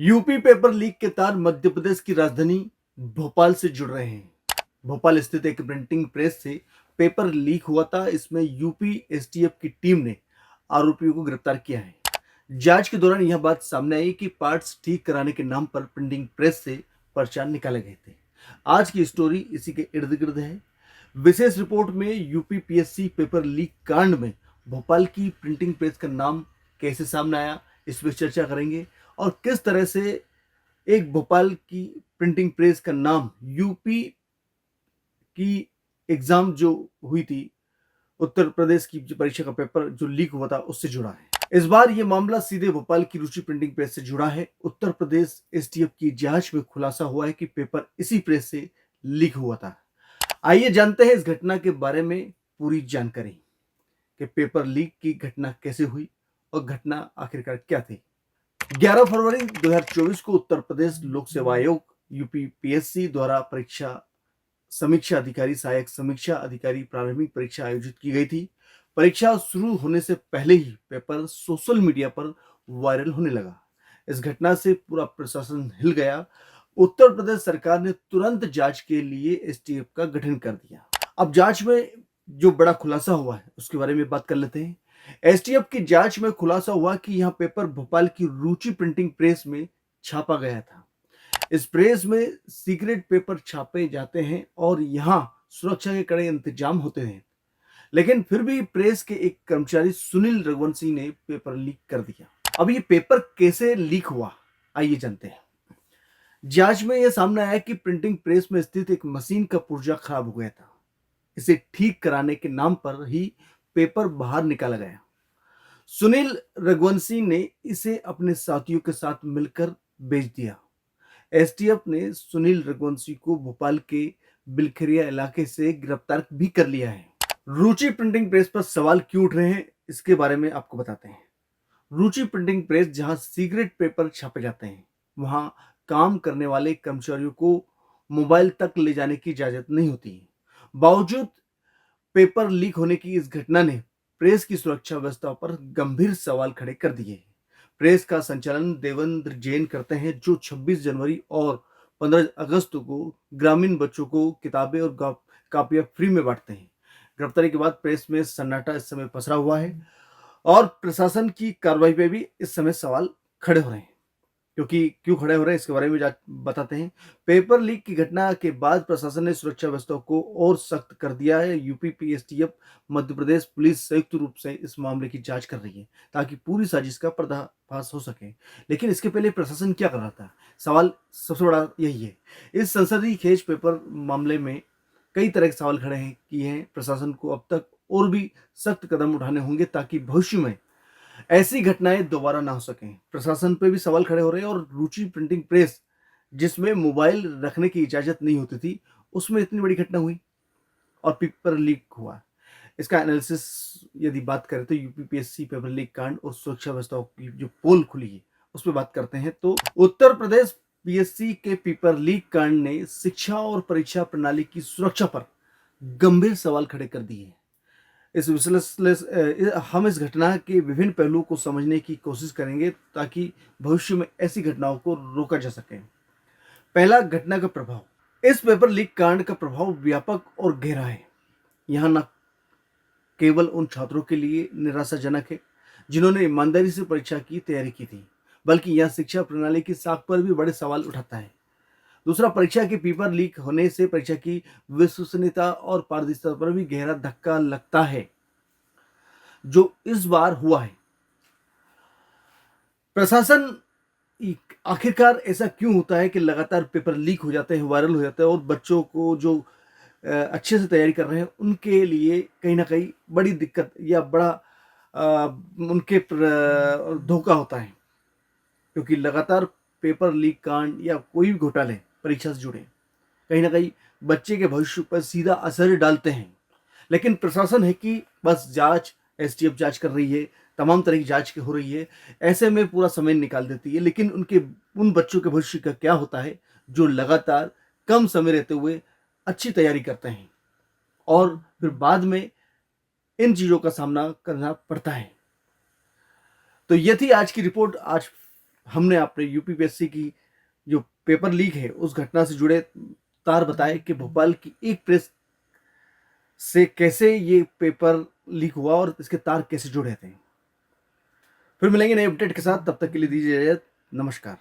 UP paper leak के तार मध्य प्रदेश की राजधानी भोपाल से जुड़ रहे हैं। भोपाल स्थित एक प्रिंटिंग प्रेस से पेपर लीक हुआ था। इसमें यूपी एसटीएफ की टीम ने आरोपियों को गिरफ्तार किया है। जांच के दौरान यह बात सामने आई कि पार्ट्स ठीक कराने के नाम पर प्रिंटिंग प्रेस से पर्चा निकाले गए थे। आज की स्टोरी इसी के इर्द गिर्द है। विशेष रिपोर्ट में यूपी पीएससी पेपर लीक कांड में भोपाल की प्रिंटिंग प्रेस का नाम कैसे सामने आया, इस पर चर्चा करेंगे और किस तरह से एक भोपाल की प्रिंटिंग प्रेस का नाम यूपी की एग्जाम जो हुई थी, उत्तर प्रदेश की परीक्षा का पेपर जो लीक हुआ था, उससे जुड़ा है। इस बार यह मामला सीधे भोपाल की रुचि प्रिंटिंग प्रेस से जुड़ा है। उत्तर प्रदेश एसटीएफ की जांच में खुलासा हुआ है कि पेपर इसी प्रेस से लीक हुआ था। आइए जानते हैं इस घटना के बारे में पूरी जानकारी कि पेपर लीक की घटना कैसे हुई और घटना आखिरकार क्या थी। 11 फरवरी 2024 को उत्तर प्रदेश लोक सेवा आयोग यूपी पीएससी द्वारा परीक्षा समीक्षा अधिकारी, सहायक समीक्षा अधिकारी प्रारंभिक परीक्षा आयोजित की गई थी। परीक्षा शुरू होने से पहले ही पेपर सोशल मीडिया पर वायरल होने लगा। इस घटना से पूरा प्रशासन हिल गया। उत्तर प्रदेश सरकार ने तुरंत जांच के लिए एसटीएफ का गठन कर दिया। अब जांच में जो बड़ा खुलासा हुआ है उसके बारे में बात कर लेते हैं। एसटीएफ की जांच में खुलासा हुआ कि यह पेपर भोपाल की रुचि प्रिंटिंग प्रेस में छापा गया था। इस प्रेस में सीक्रेट पेपर छापे जाते हैं और यहाँ सुरक्षा के कड़े इंतजाम होते हैं, लेकिन फिर भी प्रेस के एक कर्मचारी सुनील रघुवंशी ने पेपर लीक कर दिया। अब ये पेपर कैसे लीक हुआ, आइए जानते हैं। जांच में यह सामने आया कि प्रिंटिंग प्रेस में स्थित एक मशीन का पुर्जा खराब हो गया था। इसे ठीक कराने के नाम पर ही पेपर बाहर निकाला गया। सुनील रघुवंशी ने इसे अपने साथियों के साथ मिलकर बेच दिया। एसटीएफ ने सुनील रघुवंशी को भोपाल के बिलखरिया इलाके से गिरफ्तार भी कर लिया है। रुचि प्रिंटिंग प्रेस पर सवाल क्यों उठ रहे हैं, इसके बारे में आपको बताते हैं। रुचि प्रिंटिंग प्रेस जहां सीक्रेट पेपर छापे जाते हैं, वहां काम करने वाले कर्मचारियों को मोबाइल तक ले जाने की इजाजत नहीं होती है। बावजूद पेपर लीक होने की इस घटना ने प्रेस की सुरक्षा व्यवस्था पर गंभीर सवाल खड़े कर दिए। प्रेस का संचालन देवेंद्र जैन करते हैं, जो 26 जनवरी और 15 अगस्त को ग्रामीण बच्चों को किताबें और कापियां फ्री में बांटते हैं। गिरफ्तारी के बाद प्रेस में सन्नाटा इस समय पसरा हुआ है और प्रशासन की कार्रवाई पे भी इस समय सवाल खड़े हो रहे हैं। क्योंकि क्यों खड़े हो रहे हैं इसके बारे में बताते हैं। पेपर लीक की घटना के बाद प्रशासन ने सुरक्षा व्यवस्था को और सख्त कर दिया है। यूपी पीएसटीएफ, मध्य प्रदेश पुलिस संयुक्त रूप से इस मामले की जांच कर रही है ताकि पूरी साजिश का पर्दाफाश हो सके। लेकिन इसके पहले प्रशासन क्या कर रहा था, सवाल सबसे बड़ा यही है। इस संसदीय खेज पेपर मामले में कई तरह के सवाल खड़े हैं किए हैं। प्रशासन को अब तक और भी सख्त कदम उठाने होंगे ताकि भविष्य में ऐसी घटनाएं दोबारा ना हो सकें। प्रशासन पे भी सवाल खड़े हो रहे हैं और रुचि प्रिंटिंग प्रेस जिसमें मोबाइल रखने की इजाजत नहीं होती थी, उसमें इतनी बड़ी घटना हुई और पेपर लीक हुआ। इसका एनालिसिस यदि बात करें तो यूपीपीएससी पेपर लीक कांड और सुरक्षा व्यवस्था की जो पोल खुली है उस पर बात करते हैं। तो उत्तर प्रदेश पीएससी के पेपर लीक कांड ने शिक्षा और परीक्षा प्रणाली की सुरक्षा पर गंभीर सवाल खड़े कर दिए हैं। हम इस घटना के विभिन्न पहलुओं को समझने की कोशिश करेंगे ताकि भविष्य में ऐसी घटनाओं को रोका जा सके। पहला, घटना का प्रभाव। इस पेपर लीक कांड का प्रभाव व्यापक और गहरा है। यह न केवल उन छात्रों के लिए निराशाजनक है जिन्होंने ईमानदारी से परीक्षा की तैयारी की थी, बल्कि यह शिक्षा प्रणाली की साख पर भी बड़े सवाल उठाता है। दूसरा, परीक्षा के पेपर लीक होने से परीक्षा की विश्वसनीयता और पारदर्शिता पर भी गहरा धक्का लगता है, जो इस बार हुआ है। प्रशासन आखिरकार ऐसा क्यों होता है कि लगातार पेपर लीक हो जाते हैं, वायरल हो जाते हैं और बच्चों को जो अच्छे से तैयारी कर रहे हैं उनके लिए कहीं ना कहीं बड़ी दिक्कत या बड़ा उनके धोखा होता है, क्योंकि लगातार पेपर लीक कांड या कोई भी घोटाले परीक्षा से जुड़े कहीं ना कहीं बच्चे के भविष्य पर सीधा असर डालते हैं। लेकिन प्रशासन है कि बस जांच, एसटीएफ जांच कर रही है, तमाम तरह की जांच हो रही है, ऐसे में पूरा समय निकाल देती है। लेकिन उन बच्चों के भविष्य का क्या होता है जो लगातार कम समय रहते हुए अच्छी तैयारी करते हैं और फिर बाद में इन चीजों का सामना करना पड़ता है। तो ये थी आज की रिपोर्ट। आज हमने अपने यूपीपीएससी की जो पेपर लीक है उस घटना से जुड़े तार बताए कि भोपाल की एक प्रेस से कैसे ये पेपर लीक हुआ और इसके तार कैसे जुड़े थे। फिर मिलेंगे नए अपडेट के साथ, तब तक के लिए दीजिए इजाजत। नमस्कार।